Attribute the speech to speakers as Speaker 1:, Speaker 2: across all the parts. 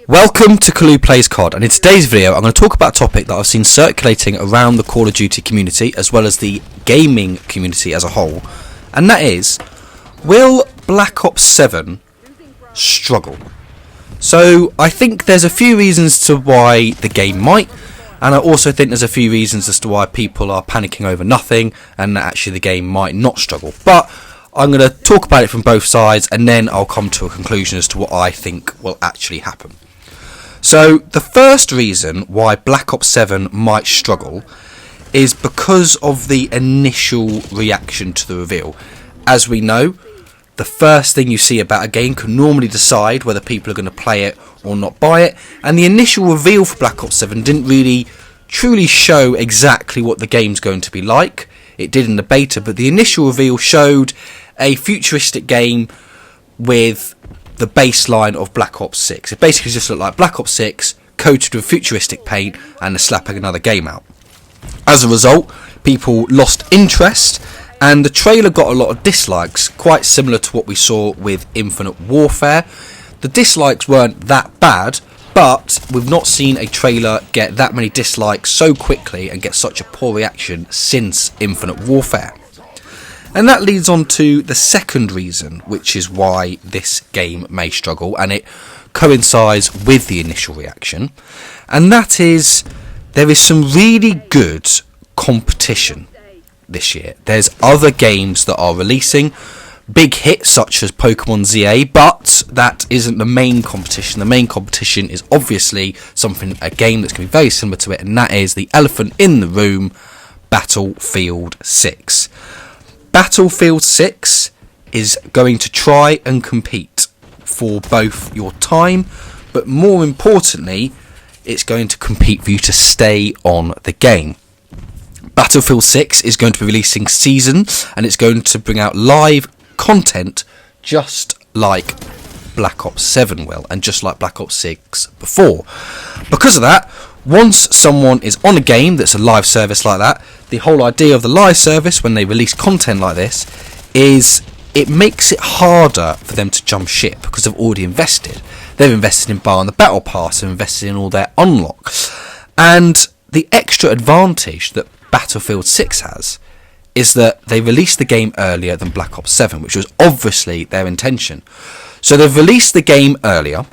Speaker 1: Welcome to Kalu Plays COD, and in today's video I'm going to talk about a topic that I've seen circulating around the Call of Duty community as well as the gaming community as a whole, and that is, will Black Ops 7 struggle? So I think there's a few reasons to why the game might, and I also think there's a few reasons as to why people are panicking over nothing and that actually the game might not struggle. But I'm going to talk about it from both sides and then I'll come to a conclusion as to what I think will actually happen. So the first reason why Black Ops 7 might struggle is because of the initial reaction to the reveal. As we know, the first thing you see about a game can normally decide whether people are going to play it or not buy it, and the initial reveal for Black Ops 7 didn't really truly show exactly what the game's going to be like. It did in the beta, but the initial reveal showed a futuristic game with the baseline of Black Ops 6. It basically just looked like Black Ops 6 coated with futuristic paint and slapping another game out. As a result, people lost interest and the trailer got a lot of dislikes, quite similar to what we saw with Infinite Warfare. The dislikes weren't that bad, but we've not seen a trailer get that many dislikes so quickly and get such a poor reaction since Infinite Warfare. And that leads on to the second reason, which is why this game may struggle, and it coincides with the initial reaction, and that is there is some really good competition this year. There's other games that are releasing big hits such as Pokemon ZA, but that isn't the main competition. The main competition is obviously a game that's going to be very similar to it, and that is the elephant in the room, Battlefield 6. Battlefield 6 is going to try and compete for both your time, but more importantly, it's going to compete for you to stay on the game. Battlefield 6 is going to be releasing Season, and it's going to bring out live content just like Black Ops 7 will, and just like Black Ops 6 before. Because of that, once someone is on a game that's a live service like that, the whole idea of the live service when they release content like this is it makes it harder for them to jump ship because they've already invested. They've invested in buying the battle pass, they've invested in all their unlock. And the extra advantage that Battlefield 6 has is that they released the game earlier than Black Ops 7, which was obviously their intention. So they've released the game earlier,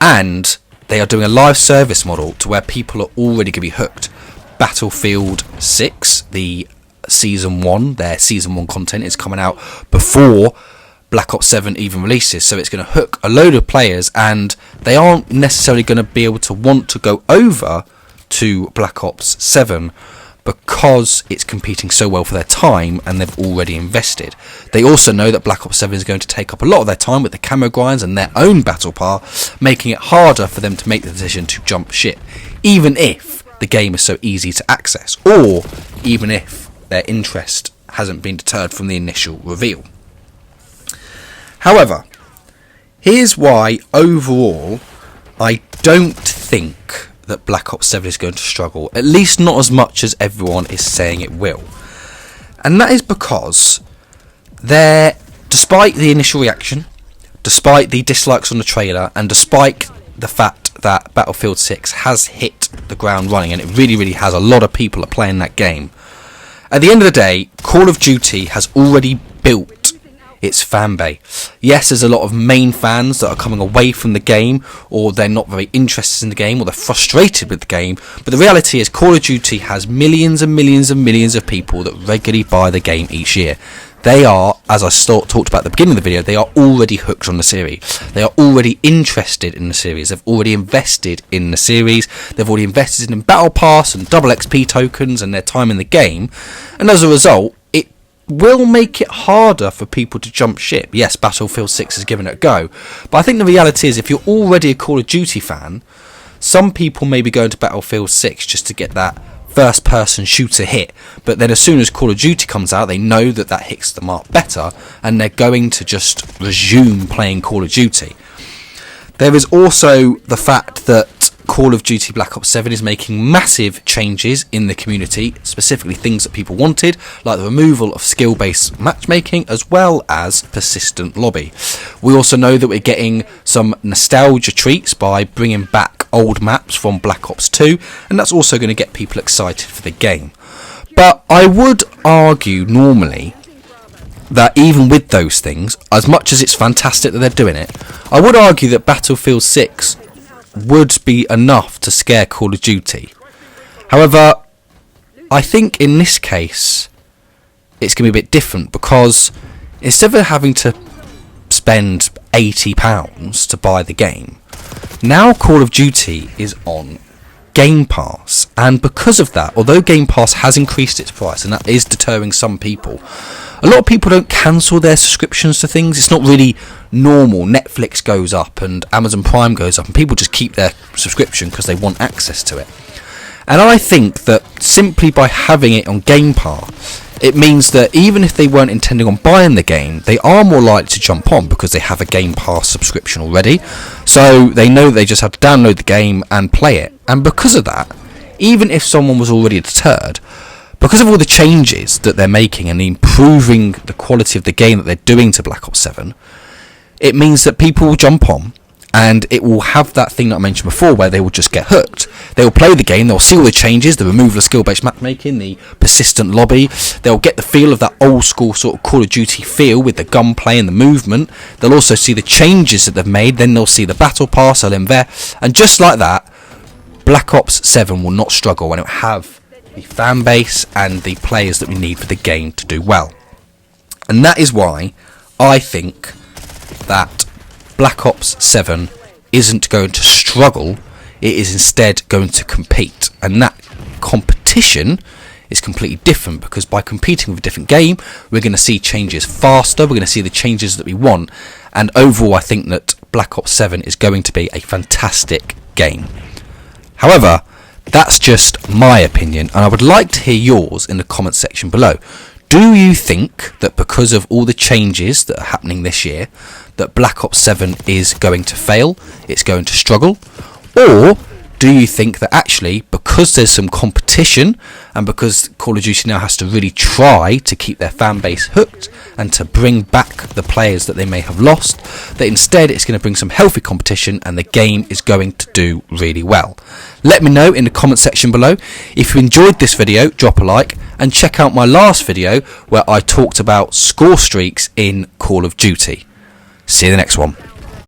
Speaker 1: and they are doing a live service model to where people are already going to be hooked. Battlefield 6, the Season 1, their Season 1 content is coming out before Black Ops 7 even releases, so it's going to hook a load of players, and they aren't necessarily going to be able to want to go over to Black Ops 7 because it's competing so well for their time and they've already invested. They also know that Black Ops 7 is going to take up a lot of their time with the camo grinds and their own battle pass, making it harder for them to make the decision to jump ship, even if the game is so easy to access, or even if their interest hasn't been deterred from the initial reveal. However, here's why overall I don't think that Black Ops 7 is going to struggle, at least not as much as everyone is saying it will. And that is because despite the initial reaction, despite the dislikes on the trailer, and despite the fact that Battlefield 6 has hit the ground running, and it really has, a lot of people are playing that game, at the end of the day, Call of Duty has already built its fan base. Yes, there's a lot of main fans that are coming away from the game, or they're not very interested in the game, or they're frustrated with the game, but the reality is Call of Duty has millions and millions and millions of people that regularly buy the game each year. They are, as I talked about at the beginning of the video, they are already hooked on the series. They are already interested in the series. They've already invested in the series. They've already invested in Battle Pass and double XP tokens and their time in the game. And as a result, it will make it harder for people to jump ship. Yes, Battlefield 6 has given it a go. But I think the reality is if you're already a Call of Duty fan, some people may be going to Battlefield 6 just to get that first person shooter hit, but then as soon as Call of Duty comes out, they know that hits the mark better, and they're going to just resume playing Call of Duty. There is also the fact that Call of Duty Black Ops 7 is making massive changes in the community, specifically things that people wanted, like the removal of skill-based matchmaking as well as persistent lobby. We also know that we're getting some nostalgia treats by bringing back old maps from Black Ops 2, and that's also going to get people excited for the game. But I would argue normally that even with those things, as much as it's fantastic that they're doing it, I would argue that Battlefield 6 would be enough to scare Call of Duty. However, I think in this case it's going to be a bit different, because instead of having to spend £80 to buy the game, now Call of Duty is on Game Pass, and because of that, although Game Pass has increased its price and that is deterring some people, a lot of people don't cancel their subscriptions to things. It's not really normal. Netflix goes up and Amazon Prime goes up, and people just keep their subscription because they want access to it. And I think that simply by having it on Game Pass, it means that even if they weren't intending on buying the game, they are more likely to jump on because they have a Game Pass subscription already. So they know they just have to download the game and play it. And because of that, even if someone was already deterred, because of all the changes that they're making and improving the quality of the game that they're doing to Black Ops 7, it means that people will jump on, and it will have that thing that I mentioned before where they will just get hooked. They will play the game, they'll see all the changes, the removal of skill-based matchmaking, the persistent lobby, they'll get the feel of that old school sort of Call of Duty feel with the gunplay and the movement. They'll also see the changes that they've made, then they'll see the battle pass, and just like that, Black Ops 7 will not struggle, and it will have the fan base and the players that we need for the game to do well. And that is why I think that Black Ops 7 isn't going to struggle, it is instead going to compete. And that competition is completely different, because by competing with a different game, we're going to see changes faster, we're going to see the changes that we want, and overall I think that Black Ops 7 is going to be a fantastic game. However, that's just my opinion, and I would like to hear yours in the comments section below. Do you think that because of all the changes that are happening this year, that Black Ops 7 is going to fail, it's going to struggle? Or do you think that actually, because there's some competition, and because Call of Duty now has to really try to keep their fan base hooked and to bring back the players that they may have lost, that instead it's going to bring some healthy competition and the game is going to do really well? Let me know in the comment section below. If you enjoyed this video, drop a like, and check out my last video where I talked about score streaks in Call of Duty. See you in the next one.